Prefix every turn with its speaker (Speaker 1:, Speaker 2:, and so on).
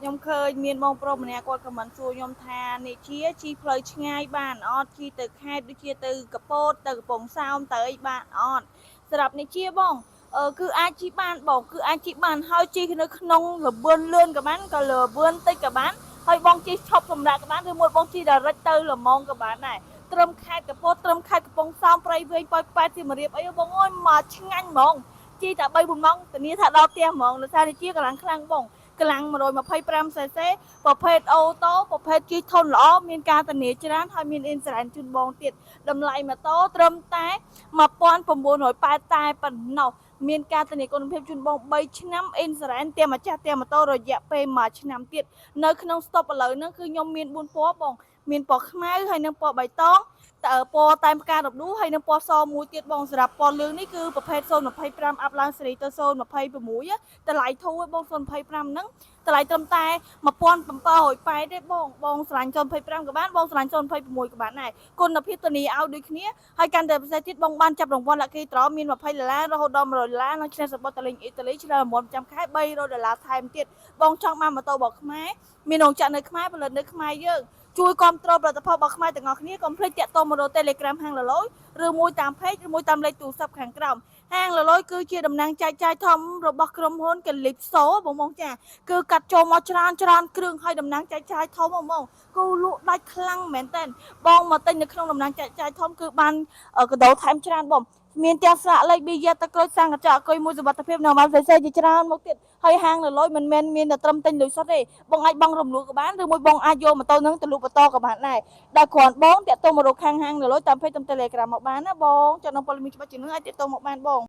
Speaker 1: ខ្ញុំឃើញមានបងប្រុសម្នាក់គាត់ខមមិនសួរខ្ញុំថានេះជីផ្លូវឆ្ងាយបានអត់ជីទៅខេត្តដូចជាទៅកពតទៅកំពង់សោមទៅអីបានអត់សម្រាប់នេះជាបងគឺអាចជីបានបងគឺអាចជីបានហើយជីនៅក្នុងលបឿនលឿនក៏បានក៏លបឿនតិចក៏បានហើយបងជីឈប់សម្រាប់ក៏បានឬមួយបងជីដល់រិចទៅល្មងក៏បានដែរត្រឹមខេត្តកពតត្រឹមខេត្តកំពង់សោមព្រៃវែងប៉ោយប៉ែតសៀមរាបអីបងអើយមកឆ្ងាញ់ហ្មងជីតែ3 4ម៉ោងធានាថាដល់ផ្ទះហ្មងដោយសារនេះជាកម្លាំងខ្លាំងបងកម្លាំង 125cc ប្រភេទអូតូប្រភេទជីធន់ល្អមានការធានាច្រើនហើយមានអ៊ីនស៊ូរ៉ែនជូនបងទៀតតម្លៃម៉ូតូត្រឹមតែ1980តែប៉ុណ្ណោះមានការធានាគុណភាពជូនបង3ឆ្នាំអ៊ីនស៊ូរ៉ែនទាំងម្ចាស់ទាំងម៉ូតូរយៈពេល1ឆ្នាំទៀតនៅក្នុងស្តុបឥឡូវហ្នឹងគឺខ្ញុំមាន4ពណ៌បងមានពណ៌ខ្មៅហើយនិងពណ៌បៃតងពណ៌តែផ្កាដប់ឌូហើយនិងពណ៌សមួយទៀតបងសម្រាប់ពណ៌លឿងនេះគឺប្រភេទ025អាប់ឡើងសេរីទៅ026តម្លៃធូរឯបង025ហ្នឹងតម្លៃត្រឹមតែ1780ទេបងស្រឡាញ់025ក៏បានបងស្រឡាញ់026ក៏បានដែរគុណភាពធានាឲ្យដូចគ្នាហើយកាន់តែពិសេសទៀតបងបានចាប់រង្វាន់ Lucky Draw មាន$20រហូតដល់$100និងឈ្នះសំបុត្រតលេងអ៊ីតាលីឆ្លើយរង្វាន់ប្រចាំខែ$300ថែមទៀតបងចង់បានម៉ូតូរបស់ខ្មែរមានរោងចក្រនៅខ្មែរផលិតនៅខ្មែរយើងជួយគ្រប់គ្រងផលិតផលរបស់ខ្មែរទាំងអស់គ្នាកុំភ្លេចតាក់ទងមកលើ Telegram ហាងលលយឬមួយតាម Page ឬមួយតាមលេខទូរស័ព្ទខាងក្រោមហាងលលយគឺជាតំណាងចែកចាយធំរបស់ក្រុមហ៊ុន Calypso បងចាគឺកាត់ចូលមកច្រើនគ្រឿងហើយតំណាងចែកចាយធំហ្មងគូលក់ដាច់ខ្លាំងមែនតើបងមកទិញនៅក្នុងតំណាងចែកចាយធំគឺបានកដោថែមច្រើនបងមានទាំងស្លាកលេខប៊ីយ៉ាទឹកក្រូចសាំងកញ្ចក់អគុយមួយសុវត្ថិភាពនៅបានផ្សេងជាច្រើនមកទៀតហើយហាងលលយមិនមែនមានតែត្រឹមទិញលុយសុទ្ធទេបងអាចបង់រំលោះក៏បានឬមួយបងអាចយកម៉ូតូនឹងទៅលក់បន្តក៏បានដែរដល់គ្រាន់បងតាក់ទងមករកខាងហាងលលយតាម Page តាម Telegram មកបានណាបងចំណងព័ត៌មានច្បាស់ជាងនឹងអាចតាក់ទងមកបានបង